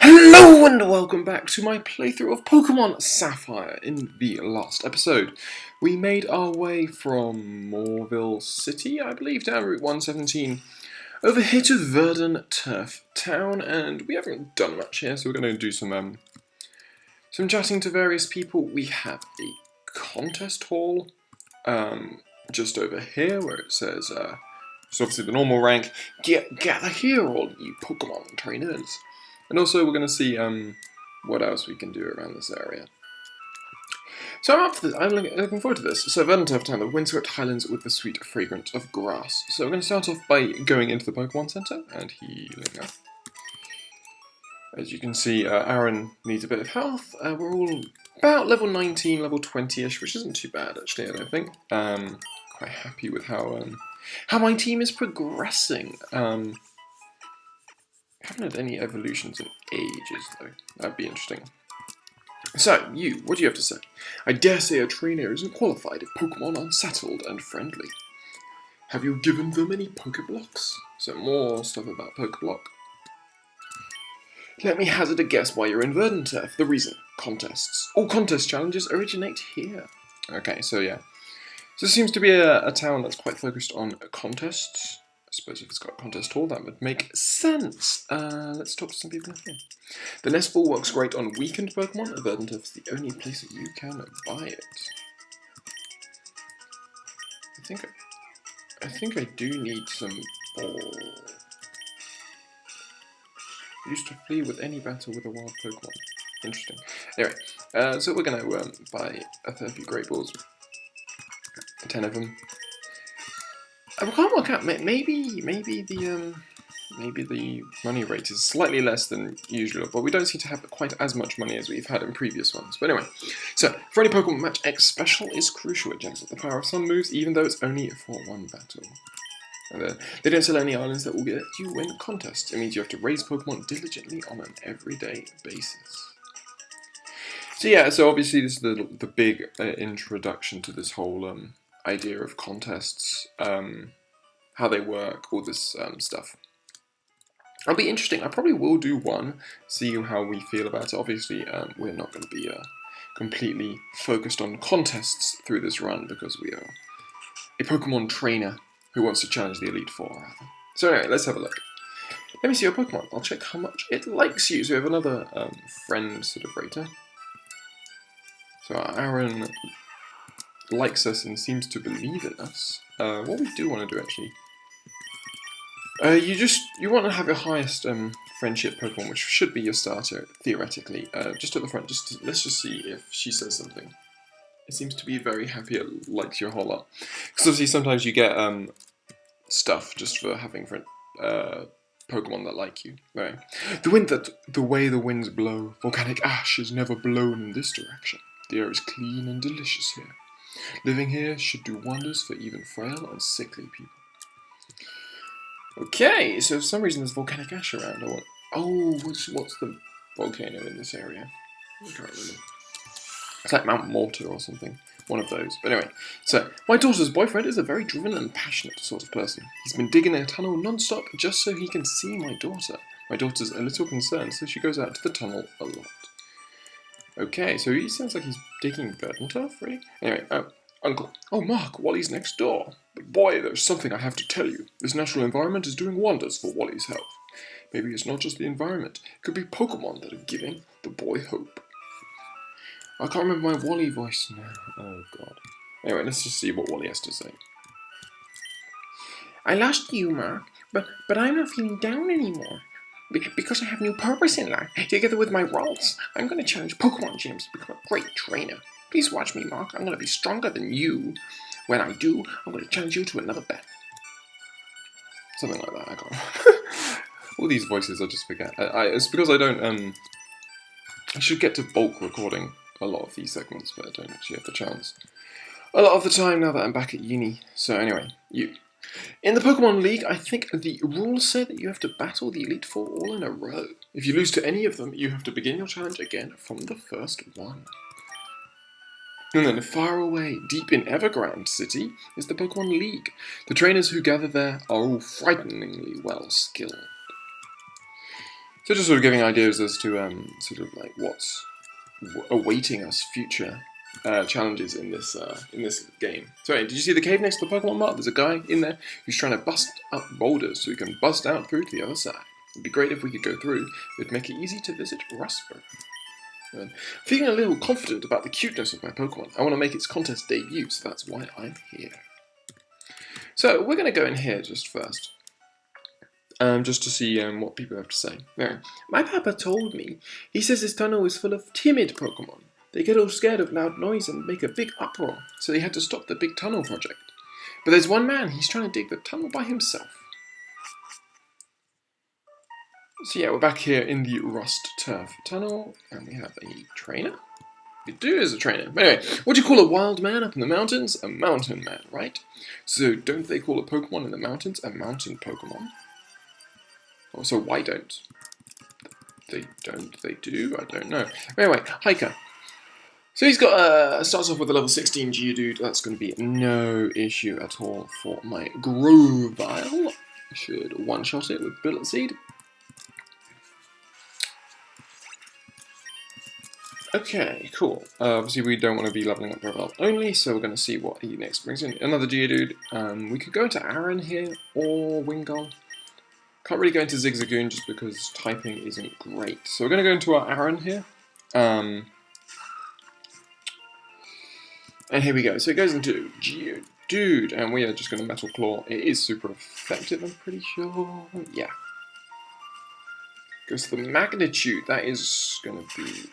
Hello and welcome back to my playthrough of Pokemon Sapphire. In the last episode, we made our way from Moorville City, I believe, down Route 117, over here to Verdant Turf Town, and we haven't done much here, so we're going to do some chatting to various people. We have a contest hall just over here where it says, it's obviously the normal rank, gather here all you Pokemon trainers. And also we're going to see what else we can do around this area. So I'm up for this. I'm looking forward to this. So Verdant Turf Town, the windswept highlands with the sweet fragrance of grass. So we're going to start off by going into the Pokemon Center and healing up. As you can see, Aaron needs a bit of health. We're all about level 19, level 20-ish, which isn't too bad actually, I don't think. Quite happy with how my team is progressing. Haven't had any evolutions in ages, though. That'd be interesting. So, what do you have to say? I dare say a trainer isn't qualified if Pokemon aren't settled and friendly. Have you given them any Pokeblocks? So more stuff about Pokeblock. Let me hazard a guess why you're in Verdant Turf. The reason, contests. All contest challenges originate here. Okay, so yeah. So this seems to be a town that's quite focused on contests. I suppose if it's got a contest hall, that would make sense. Let's talk to some people here. The nest ball works great on weakened Pokemon. Verdant Turf is the only place that you can buy it. I think I do need some ball. Used to flee with any battle with a wild Pokemon. Interesting. Anyway, so we're going to buy a fair few Great Balls. 10 of them. I can't work out. Maybe the money rate is slightly less than usual, but we don't seem to have quite as much money as we've had in previous ones. But anyway, so for any Pokemon match, X special is crucial. It jacks up the power of some moves, even though it's only for one battle. And they don't sell any islands that will get you win contests. It means you have to raise Pokemon diligently on an everyday basis. So yeah, so obviously this is the big introduction to this whole idea of contests, how they work, all this stuff. It'll be interesting. I probably will do one, see how we feel about it. Obviously, we're not going to be completely focused on contests through this run because we are a Pokemon trainer who wants to challenge the Elite Four, rather. So anyway, let's have a look. Let me see your Pokemon. I'll check how much it likes you. So we have another friend sort of rater. So Aaron likes us and seems to believe in us. What we do want to do actually, you want to have your highest friendship Pokemon, which should be your starter theoretically. Just at the front, let's just see if she says something. It seems to be very happy. It likes you a whole lot. Because obviously sometimes you get stuff just for having Pokemon that like you. Right. The way the winds blow, volcanic ash is never blown in this direction. The air is clean and delicious here. Living here should do wonders for even frail and sickly people. Okay, so for some reason there's volcanic ash around. What's the volcano in this area? I can't remember. It's like Mount Mortar or something. One of those. But anyway, so my daughter's boyfriend is a very driven and passionate sort of person. He's been digging a tunnel non-stop just so he can see my daughter. My daughter's a little concerned, so she goes out to the tunnel a lot. Okay, so he sounds like he's digging Verdant Turf, really? Anyway, Uncle. Oh, Mark, Wally's next door. But boy, there's something I have to tell you. This natural environment is doing wonders for Wally's health. Maybe it's not just the environment. It could be Pokemon that are giving the boy hope. I can't remember my Wally voice now. Oh, God. Anyway, let's just see what Wally has to say. I lost you, Mark, but I'm not feeling down anymore. Because I have new purpose in life. Together with my roles, I'm going to challenge Pokemon gyms to become a great trainer. Please watch me, Mark. I'm going to be stronger than you. When I do, I'm going to challenge you to another battle. Something like that, I can't. All these voices I just forget. It's because I don't, I should get to bulk recording a lot of these segments, but I don't actually have the chance. A lot of the time now that I'm back at uni. So anyway, you. In the Pokemon League, I think the rules say that you have to battle the Elite Four all in a row. If you lose to any of them, you have to begin your challenge again from the first one. And then far away, deep in Evergrande City, is the Pokemon League. The trainers who gather there are all frighteningly well skilled. So just sort of giving ideas as to sort of like what's awaiting us future challenges in this game. Sorry, did you see the cave next to the Pokemon Mart? There's a guy in there who's trying to bust up boulders so he can bust out through to the other side. It'd be great if we could go through. It'd make it easy to visit Rustboro. Feeling a little confident about the cuteness of my Pokemon, I want to make its contest debut, so that's why I'm here. So we're going to go in here just first. Just to see what people have to say. There. My papa told me. He says this tunnel is full of timid Pokemon. They get all scared of loud noise and make a big uproar, so they had to stop the big tunnel project. But there's one man, he's trying to dig the tunnel by himself. So yeah, we're back here in the Rust Turf Tunnel, and we have a trainer. We do as a trainer. Anyway, what do you call a wild man up in the mountains? A mountain man, right? So don't they call a Pokemon in the mountains a mountain Pokemon? Oh, so why don't? They don't, they do? I don't know. Anyway, Hiker. So he's got, starts off with a level 16 Geodude. That's going to be no issue at all for my Grovyle. I should one-shot it with Bullet Seed. Okay, cool. Obviously we don't want to be leveling up Grovyle only, so we're going to see what he next brings in. Another Geodude. We could go into Aaron here, or Wingull. Can't really go into Zigzagoon just because typing isn't great. So we're going to go into our Aaron here. And here we go. So it goes into Geodude, and we are just going to Metal Claw. It is super effective, I'm pretty sure. Yeah. Goes to the Magnitude. That is going to be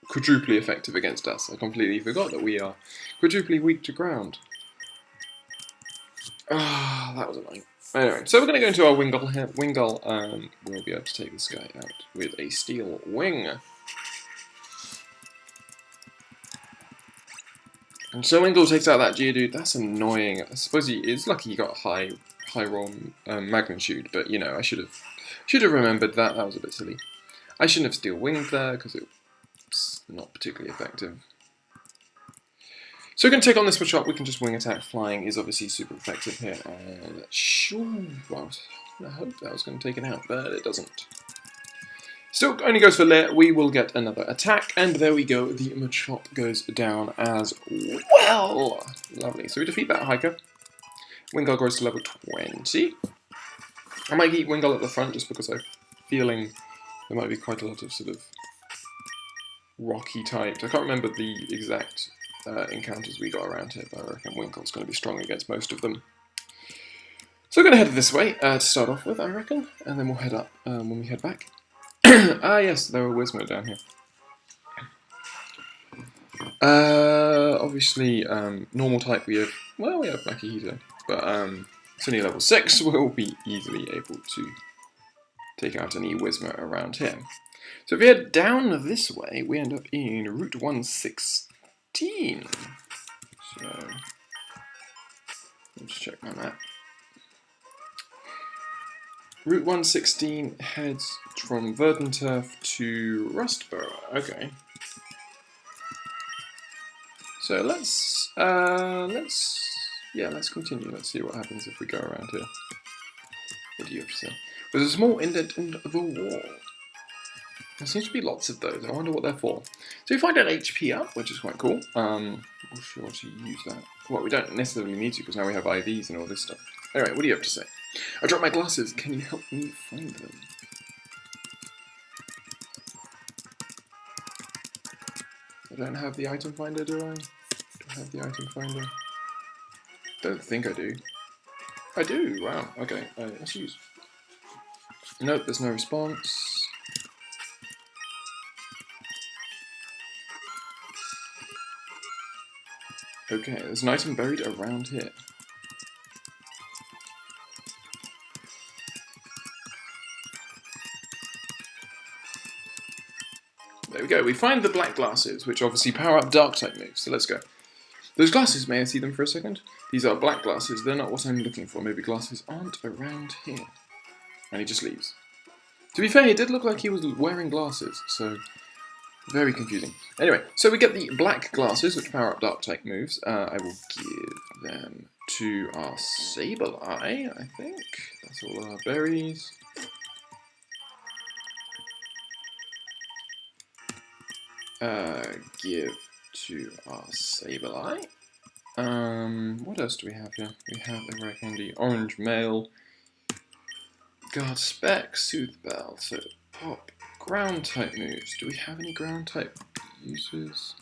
quadruply effective against us. I completely forgot that we are quadruply weak to ground. Ah, that was annoying. Anyway, so we're going to go into our Wingull here. Wingull will be able to take this guy out with a Steel Wing. And so Wingull takes out that Geodude. That's annoying. I suppose he is lucky he got a high roll Magnitude, but you know, I should have remembered that. That was a bit silly. I shouldn't have Steel Winged there because it's not particularly effective. So we're going to take on this Machop. We can just Wing Attack. Flying is obviously super effective here. And sure, well, I hope that was going to take it out, but it doesn't. Still only goes for Lair. We will get another attack, and there we go. The Machop goes down as well. Lovely. So we defeat that Hiker. Wingull grows to level 20. I might keep Wingull at the front just because I'm feeling there might be quite a lot of sort of rocky types. I can't remember the exact encounters we got around here, but I reckon Wingull's going to be strong against most of them. So we're going to head this way to start off with, I reckon, and then we'll head up when we head back. Ah yes, there were Whismur down here. Obviously, normal type we have Makihito, but it's only level 6, so we'll be easily able to take out any Whismur around here. So if we head down this way, we end up in Route 116. So, let's check my map. Route 116 heads from Verdanturf to Rustboro. Okay. So let's continue. Let's see what happens if we go around here. What do you have to say? There's a small indent in the wall. There seems to be lots of those. I wonder what they're for. So we find an HP up, which is quite cool. We'll sure to use that. Well, we don't necessarily need to because now we have IVs and all this stuff. Anyway, what do you have to say? I dropped my glasses. Can you help me find them? I don't have the item finder, do I? Do I have the item finder? Don't think I do. I do. Wow. Okay. Let's use. Nope. There's no response. Okay. There's an item buried around here. There we go, we find the black glasses, which obviously power up dark type moves, so let's go. Those glasses, may I see them for a second? These are black glasses, they're not what I'm looking for. Maybe glasses aren't around here. And he just leaves. To be fair, he did look like he was wearing glasses, so very confusing. Anyway, so we get the black glasses, which power up dark type moves. I will give them to our Sableye, I think. That's all our berries. give to our Sableye. What else do we have here? We have a rare candy, orange mail, guard spec, soothe bell, so pop, ground type moves. Do we have any ground type uses?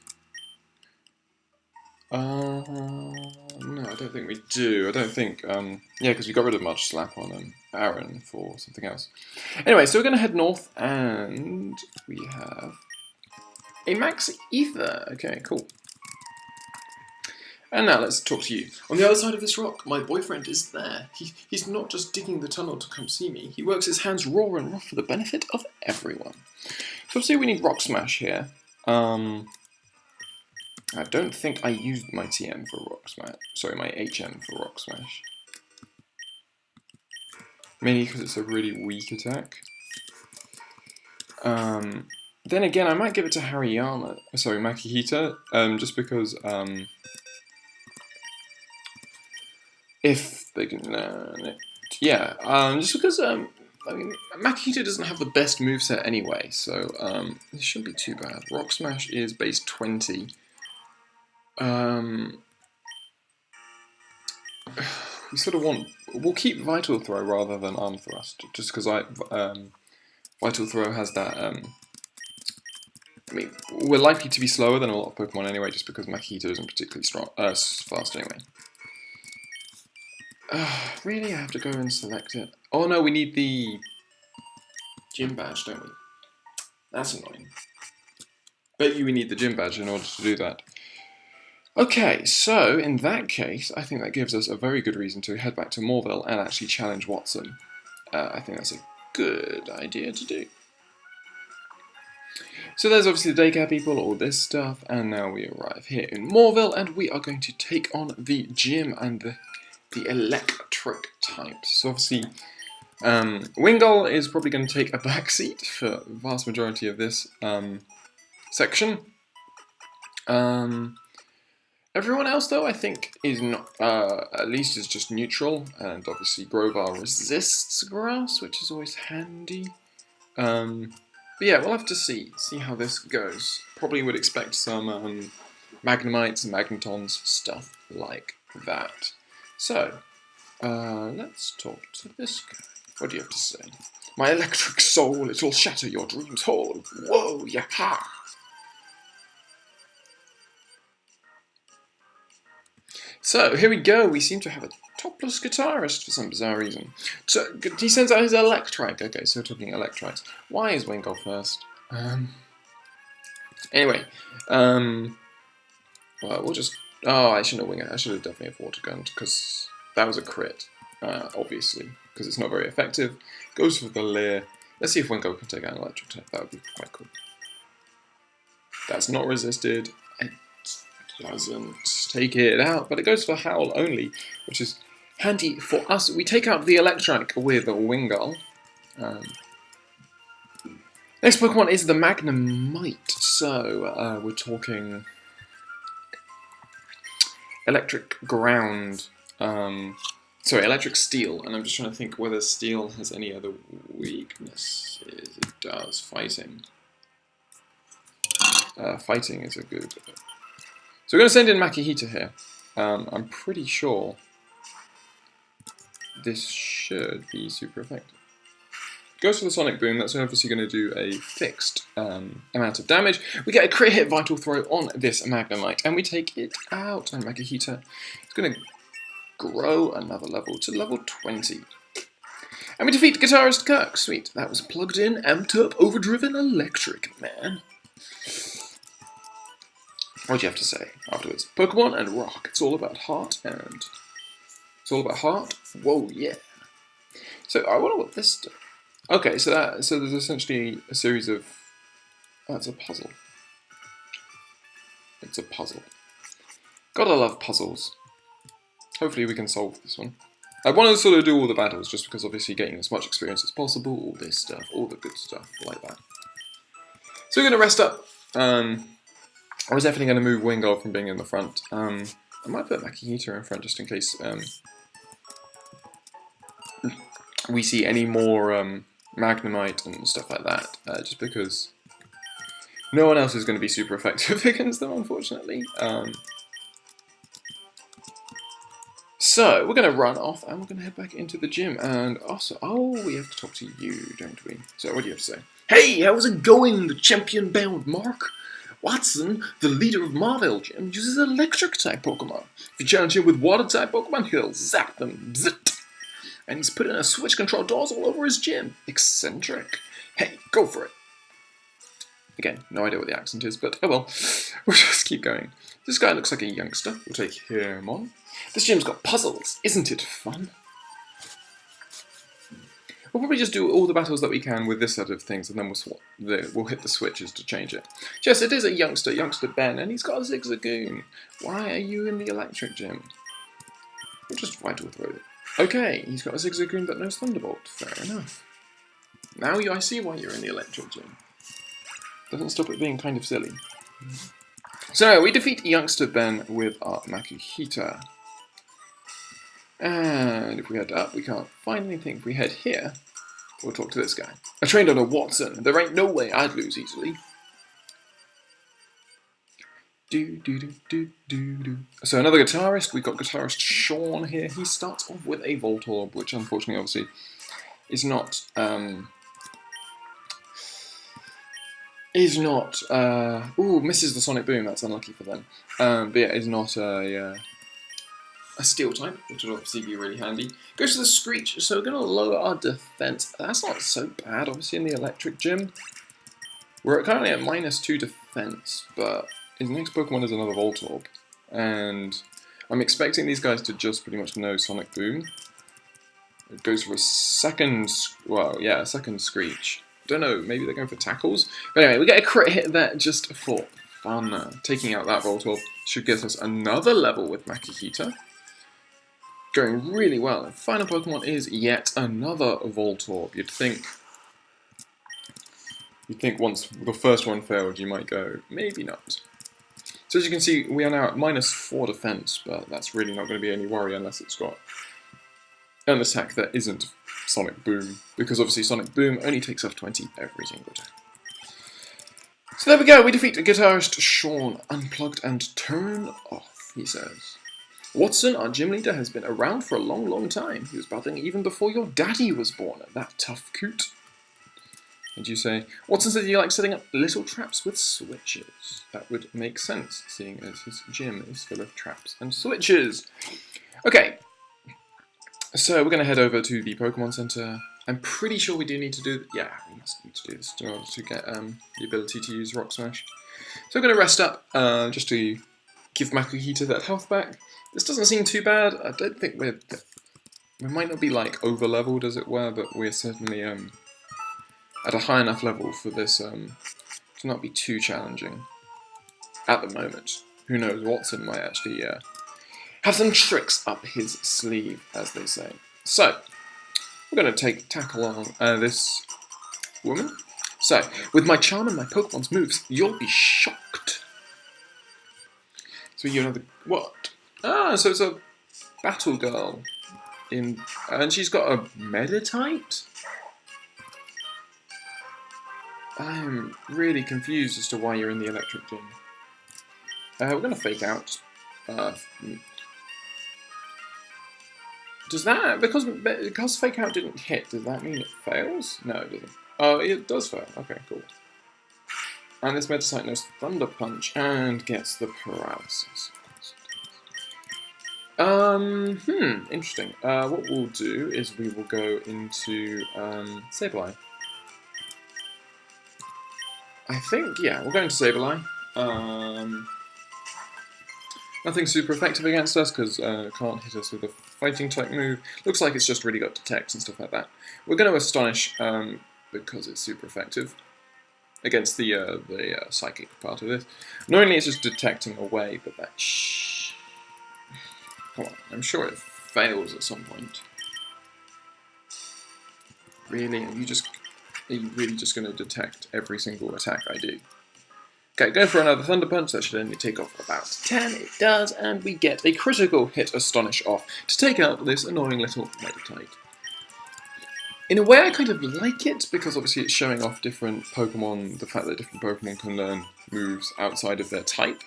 No, I don't think we do. I don't think, yeah, because we got rid of Much Slap on Aaron for something else. Anyway, so we're going to head north, and we have a Max Ether. Okay, cool. And now let's talk to you. On the other side of this rock, my boyfriend is there. He's not just digging the tunnel to come see me. He works his hands raw and rough for the benefit of everyone. So obviously we need Rock Smash here. I don't think I used my TM for Rock Smash. Sorry, my HM for Rock Smash. Mainly because it's a really weak attack. Then again, I might give it to Hariyama. Sorry, Makihita. Just because if they can learn it, yeah. Just because I mean, Makihita doesn't have the best moveset anyway, so it shouldn't be too bad. Rock Smash is base 20. We sort of we'll keep Vital Throw rather than Arm Thrust, just because Vital Throw has that, I mean, we're likely to be slower than a lot of Pokemon anyway, just because Makihita isn't particularly strong, fast anyway. Really, I have to go and select it? Oh no, we need the gym badge, don't we? That's annoying. Bet you we need the gym badge in order to do that. Okay, so in that case, I think that gives us a very good reason to head back to Moorville and actually challenge Watson. I think that's a good idea to do. So there's obviously the daycare people, all this stuff, and now we arrive here in Moorville, and we are going to take on the gym and the electric types. So obviously, Wingull is probably going to take a backseat for the vast majority of this section. Everyone else, though, I think is not, at least is just neutral, and obviously Grovar resists grass, which is always handy. But yeah, we'll have to see how this goes. Probably would expect some Magnemites, Magnetons, stuff like that. So, let's talk to this guy. What do you have to say? My electric soul, it'll shatter your dreams whole. Whoa, yaha! So, here we go. We seem to have a topless guitarist for some bizarre reason. So, he sends out his Electrike. Okay, so we're talking Electrites. Why is Wingull first? Anyway, well, we'll just... Oh, I shouldn't have winged it. I should have definitely have Water Gunned, because that was a crit, obviously, because it's not very effective. Goes for the Leer. Let's see if Wingull can take out an Electric type. That would be quite cool. That's not resisted. Doesn't take it out, but it goes for Howl only, which is handy for us. We take out the Electrike with Wingull. Next Pokemon is the Magnemite, so we're talking Electric Ground, sorry, Electric Steel, and I'm just trying to think whether Steel has any other weaknesses. It does. Fighting. Fighting is a good... So we're going to send in Makihita here. I'm pretty sure this should be super effective. Goes for the Sonic Boom. That's obviously going to do a fixed amount of damage. We get a crit hit Vital Throw on this Magnemite, and we take it out. And Makihita is going to grow another level to level 20. And we defeat Guitarist Kirk. Sweet. That was plugged in, amped up, overdriven electric, man. What do you have to say afterwards? Pokemon and rock. It's all about heart and... It's all about heart? Whoa, yeah. So, I wonder what this does. Okay, so there's essentially a series of... Oh, it's a puzzle. It's a puzzle. Gotta love puzzles. Hopefully we can solve this one. I want to sort of do all the battles, just because obviously getting as much experience as possible, all this stuff, all the good stuff, like that. So we're going to rest up. I was definitely going to move Wingull from being in the front. I might put Makihita in front just in case we see any more Magnemite and stuff like that. Just because No one else is going to be super effective against them, unfortunately. So, we're going to run off and we're going to head back into the gym. And also, we have to talk to you, don't we? So, what do you have to say? Hey, how's it going, the champion-bound Mark? Watson, the leader of Marvel Gym, uses electric-type Pokemon. If you challenge him with water-type Pokemon, he'll zap them. Zit! And he's put in a switch control doors all over his gym. Eccentric. Hey, go for it. Again, no idea what the accent is, but oh well. We'll just keep going. This guy looks like a youngster. We'll take him on. This gym's got puzzles. Isn't it fun? We'll probably just do all the battles that we can with this set of things, and then we'll hit the switches to change it. Yes, it is a youngster, Ben, and he's got a Zigzagoon. Why are you in the electric gym? We'll just fight with it. Okay, he's got a Zigzagoon but no Thunderbolt. Fair enough. Now I see why you're in the electric gym. Doesn't stop it being kind of silly. So, we defeat youngster Ben with our Makuhita. And if we head up, we can't find anything. If we head here, we'll talk to this guy. I trained under Watson. There ain't no way I'd lose easily. So another guitarist. We've got guitarist Sean here. He starts off with a Voltorb, which unfortunately, obviously, is not... misses the Sonic Boom. That's unlucky for them. But yeah, is not a Steel type, which would obviously be really handy. Goes to the Screech, so we're going to lower our defense. That's not so bad, obviously, in the electric gym. We're currently at -2 defense, but his next Pokemon is another Voltorb. And I'm expecting these guys to just pretty much know Sonic Boom. It goes for a second Screech. Don't know, maybe they're going for tackles. But anyway, we get a crit hit there just for fun. Taking out that Voltorb should get us another level with Makuhita. Going really well. The final Pokemon is yet another Voltorb. You'd think once the first one failed, you might go, maybe not. So as you can see, we are now at -4 defense, but that's really not going to be any worry unless it's got an attack that isn't Sonic Boom, because obviously Sonic Boom only takes off 20 every single time. So there we go, we defeat guitarist Sean. Unplugged and turn off, he says. Watson, our gym leader, has been around for a long, long time. He was battling even before your daddy was born, that tough coot. And you say, Watson said you like setting up little traps with switches. That would make sense, seeing as his gym is full of traps and switches. Okay, so we're going to head over to the Pokemon Center. I'm pretty sure we do need to do... Yeah, we must need to do this in order to get the ability to use Rock Smash. So we're going to rest up just to give Makuhita that health back. This doesn't seem too bad. I don't think we might not be like over-leveled, as it were, but we're certainly at a high enough level for this to not be too challenging at the moment. Who knows, Watson might actually have some tricks up his sleeve, as they say. So, we're going to tackle on this woman. So, with my charm and my Pokemon's moves, you'll be shocked. So you know what? Ah, so it's a battle girl and she's got a Meditite? I'm really confused as to why you're in the electric gym. We're going to fake out. Does that, because fake out didn't hit, does that mean it fails? No, it doesn't. Oh, it does fail. Okay, cool. And this Meditite knows Thunder Punch and gets the paralysis. Interesting. What we'll do is we will go into Sableye. I think, yeah, we'll go into Sableye. Nothing super effective against us because it can't hit us with a fighting type move. Looks like it's just really got Detect and stuff like that. We're going to Astonish because it's super effective against the psychic part of this. Normally it's just detecting away, but that come on, I'm sure it fails at some point. Really? Are you really just going to detect every single attack I do? Okay, go for another Thunder Punch. That should only take off about 10. It does, and we get a critical hit Astonish off to take out this annoying little Meditite. In a way, I kind of like it, because obviously it's showing off different Pokemon, the fact that different Pokemon can learn moves outside of their type.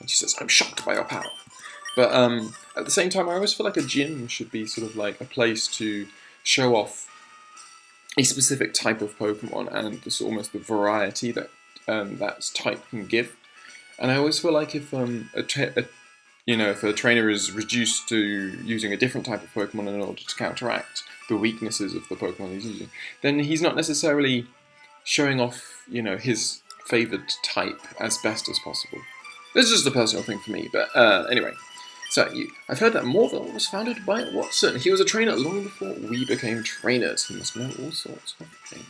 And she says, I'm shocked by your power. But at the same time, I always feel like a gym should be sort of like a place to show off a specific type of Pokemon and this almost the variety that that type can give. And I always feel like if if a trainer is reduced to using a different type of Pokemon in order to counteract the weaknesses of the Pokemon he's using, then he's not necessarily showing off, his favoured type as best as possible. This is just a personal thing for me, but anyway. So, I've heard that Morville was founded by Watson. He was a trainer long before we became trainers. He must know all sorts of things.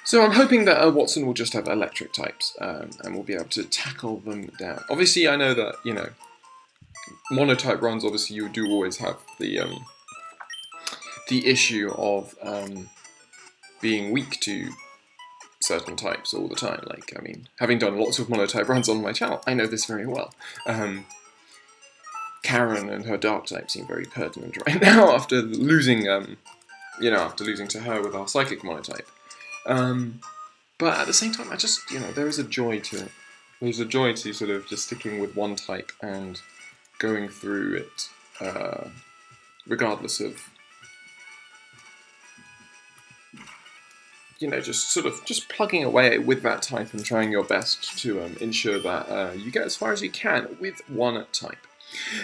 So I'm hoping that Watson will just have electric types, and we'll be able to tackle them down. Obviously, I know that, monotype runs, obviously you do always have the issue of being weak to certain types all the time. Like, I mean, having done lots of monotype runs on my channel, I know this very well. Karen and her dark type seem very pertinent right now after losing, after losing to her with our psychic monotype. But at the same time, I just, there is a joy to it. There's a joy to sort of just sticking with one type and going through it, regardless of, just plugging away with that type and trying your best to ensure that you get as far as you can with one type.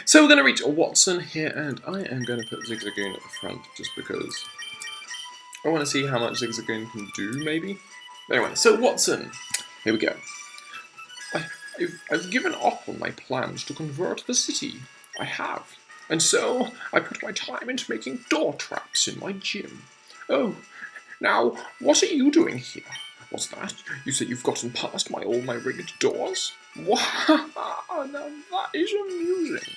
So we're going to reach a Watson here, and I am going to put Zigzagoon at the front, just because I want to see how much Zigzagoon can do, maybe? Anyway, so Watson, here we go. I've given up on my plans to convert the city. I have. And so, I put my time into making door traps in my gym. Oh, now, what are you doing here? What's that? You say you've gotten past all my rigged doors? Wow, now that is amusing.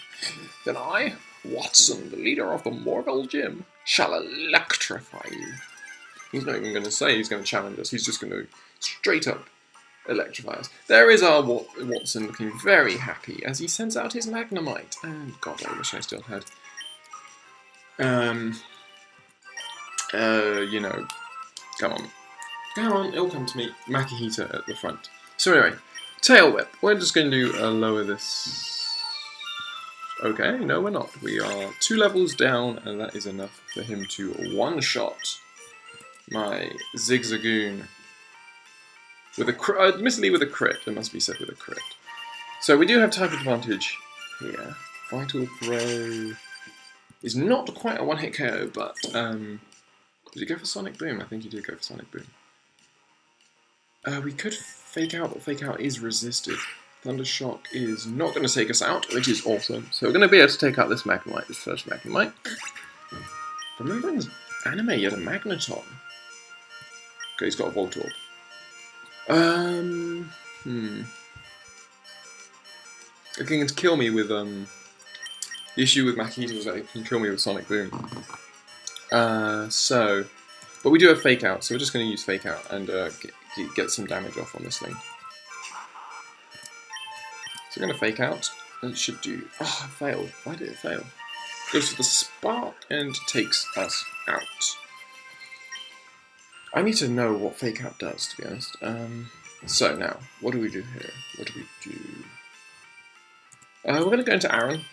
Then I, Watson, the leader of the Morville Gym, shall electrify you. He's not even going to say he's going to challenge us, he's just going to straight up electrify us. There is our Watson looking very happy as he sends out his Magnemite. And God, I wish I still had. Come on. Come on, it'll come to me. Makihita at the front. So anyway, Tail Whip. We're just going to lower this. Okay, no we're not. We are 2 levels down, and that is enough for him to one-shot my Zigzagoon with a crit. Admittedly with a crit, it must be said with a crit. So we do have type advantage here. Vital Throw is not quite a one-hit KO, but did he go for Sonic Boom? I think he did go for Sonic Boom. We could Fake Out, but Fake Out is resisted. Thunder Shock is not going to take us out, which is awesome. So we're going to be able to take out this Magnemite, this first Magnemite. Remember in his anime, he had a Magneton. Okay, he's got a Voltorb. It can kill me with, the issue with Makihita is that it can kill me with Sonic Boom. But we do have Fake Out, so we're just going to use Fake Out and get some damage off on this thing. So we're going to Fake Out, and it should do... Oh, it failed. Why did it fail? Goes for the Spark and takes us out. I need to know what Fake Out does, to be honest. So now, what do we do here? What do we do? We're going to go into Aaron.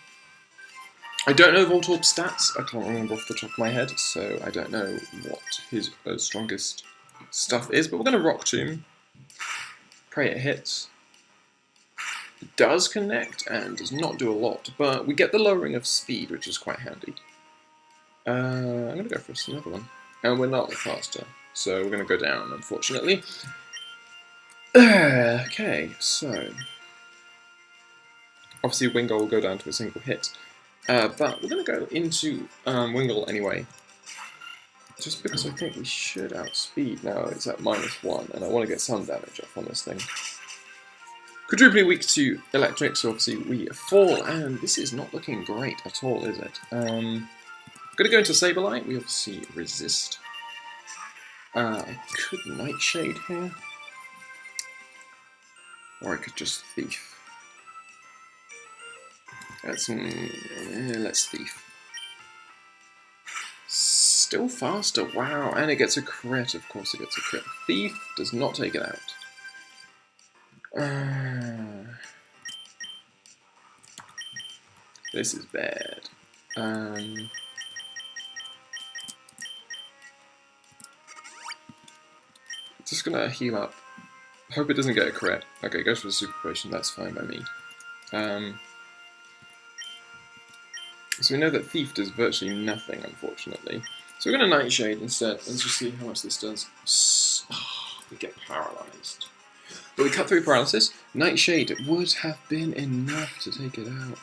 I don't know Voltorb's stats, I can't remember off the top of my head, so I don't know what his strongest stuff is, but we're going to Rock Tomb. Pray it hits. It does connect and does not do a lot, but we get the lowering of speed, which is quite handy. I'm going to go for another one. And we're not faster, so we're going to go down, unfortunately. Okay, so... Obviously Wingull will go down to a single hit. But we're going to go into Wingull anyway, just because I think we should outspeed now. It's at -1, and I want to get some damage off on this thing. Quadruply weak to electric, so obviously we fall, and this is not looking great at all, is it? Going to go into Sableye, we obviously resist. I could Nightshade here, or I could just Thief. Let's Thief. Still faster, wow, and it gets a crit, of course it gets a crit. Thief does not take it out. This is bad. Just gonna heal up. Hope it doesn't get a crit. Okay, goes for the super potion, that's fine by me. So we know that Thief does virtually nothing, unfortunately. So we're going to Nightshade instead. Let's just see how much this does. We get paralysed. But we cut through paralysis. Nightshade would have been enough to take it out.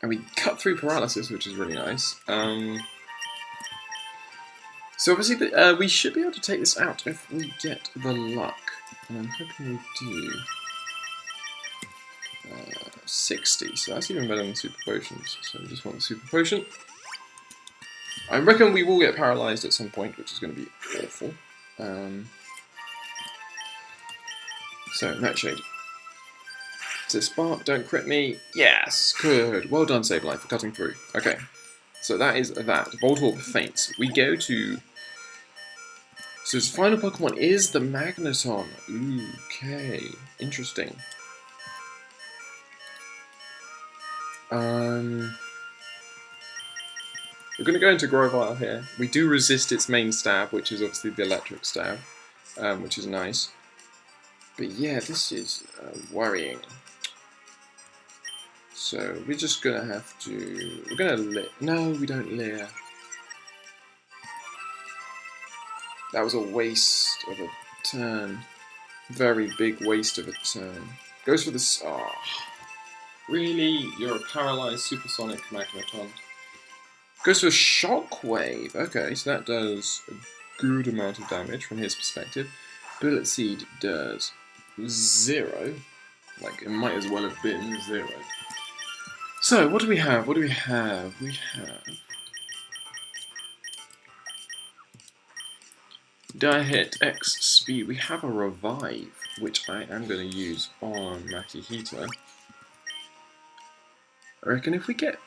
And we cut through paralysis, which is really nice. So obviously we should be able to take this out if we get the luck. And I'm hoping we do. 60, so that's even better than super potions. So we just want the super potion. I reckon we will get paralysed at some point, which is going to be awful. So, Nightshade. So Spark, don't crit me. Yes, good. Well done, Sableye, for cutting through. Okay, so that is that. Voltorb faints. We go to... So his final Pokemon is the Magneton. Okay, interesting. We're going to go into Grovyle here. We do resist its main stab, which is obviously the electric stab, which is nice. But yeah, this is worrying. So we're just going to have to... We're going to Leer. No, we don't Leer. That was a waste of a turn. Very big waste of a turn. Goes for this... Oh. Really? You're a paralysed supersonic Magneton. Goes for a Shockwave. Okay, so that does a good amount of damage from his perspective. Bullet Seed does 0. Like, it might as well have been 0. So, what do we have? What do we have? We have... Die hit, X speed. We have a Revive, which I am going to use on Makihita. I reckon if we get...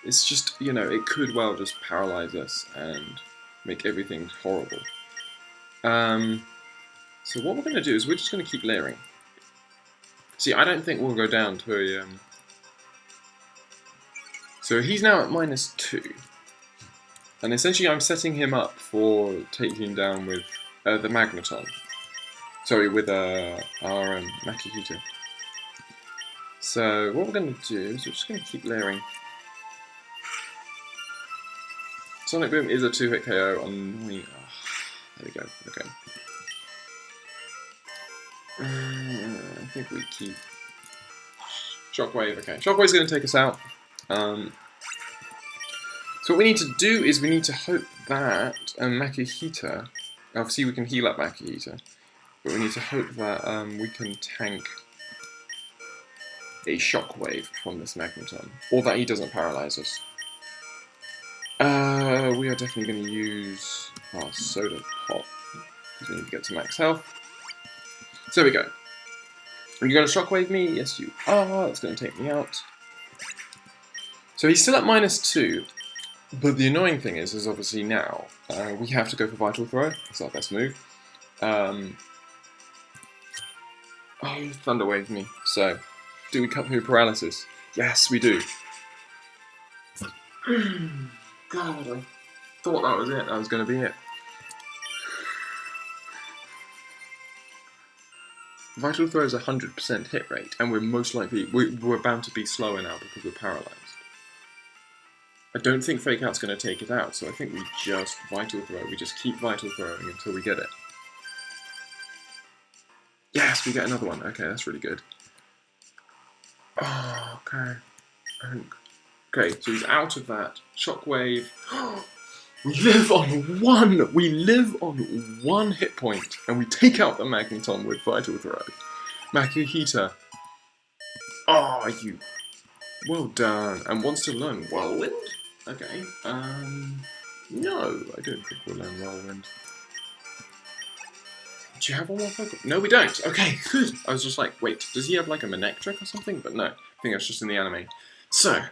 It's just, you know, it could well just paralyze us and make everything horrible. So what we're going to do is we're just going to keep layering. See, I don't think we'll go down to a... So he's now at -2. And essentially I'm setting him up for taking down with the Magneton. Sorry, with our Makihita. So what we're going to do is we're just going to keep layering. Sonic Boom is a 2-hit KO on... Oh, there we go, okay. I think we keep... Shockwave, okay. Shockwave's going to take us out. So what we need to do is we need to hope that Makihita... Obviously we can heal up Makihita. But we need to hope that we can tank a Shockwave from this Magneton. Or that he doesn't paralyze us. We are definitely going to use our Soda Pop, because we need to get to max health. So there we go. Are you going to Shockwave me? Yes, you are. That's going to take me out. So he's still at -2, but the annoying thing is obviously now, we have to go for Vital Throw. It's our best move. Oh, Thunder Wave me. So, do we cut through paralysis? Yes, we do. God, I thought that was it. That was going to be it. Vital Throw is 100% hit rate, and we're most likely... We're bound to be slower now because we're paralysed. I don't think Fake Out's going to take it out, so I think we just Vital Throw. We just keep Vital Throwing until we get it. Yes, we get another one. Okay, that's really good. Oh, okay. Okay, so he's out of that. Shockwave. We live on one! We live on 1 hit point, and we take out the Magneton with Vital Throw. Makihita. Oh, you... Well done. And wants to learn Whirlwind? Okay. No, I don't think we'll learn Whirlwind. Do you have one more Pokemon? No, we don't. Okay, good. I was just like, wait, does he have like a Manectric or something? But no, I think that's just in the anime. So,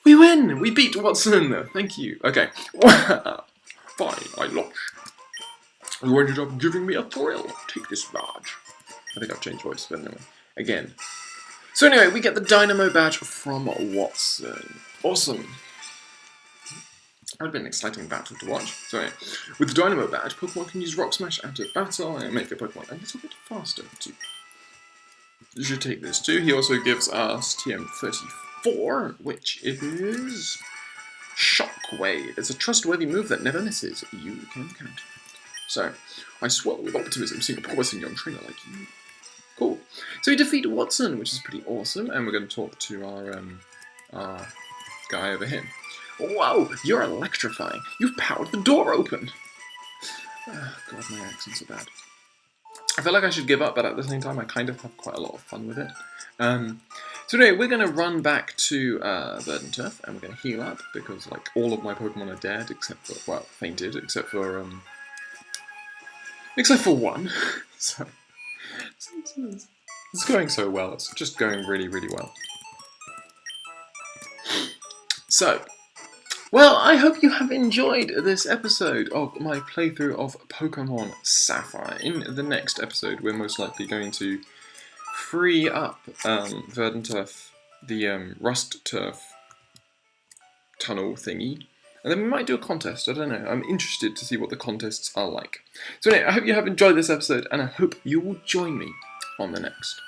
We win! We beat Watson! Thank you. Okay. Fine, I lost. You ended up giving me a thrill. Take this badge. I think I've changed voice, but anyway. Again. So anyway, we get the Dynamo badge from Watson. Awesome. That would have been an exciting battle to watch. So anyway, with the Dynamo badge, Pokemon can use Rock Smash out of battle and make their Pokemon a little bit faster too. You should take this too. He also gives us TM34, which is Shockwave. It's a trustworthy move that never misses. You can count it. So, I swell with optimism seeing a promising young trainer like you. Cool. So we defeat Watson, which is pretty awesome, and we're going to talk to our guy over here. Whoa, you're electrifying. You've powered the door open. Oh, God, my accents are bad. I feel like I should give up, but at the same time, I kind of have quite a lot of fun with it. So anyway, we're going to run back to Verdant Turf, and we're going to heal up, because like all of my Pokemon are dead, except for, well, fainted, except for one. So it's going so well. It's just going really, really well. So, well, I hope you have enjoyed this episode of my playthrough of Pokemon Sapphire. In the next episode, we're most likely going to free up Verdant Turf, the Rust Turf tunnel thingy. And then we might do a contest, I don't know. I'm interested to see what the contests are like. So anyway, I hope you have enjoyed this episode, and I hope you will join me on the next.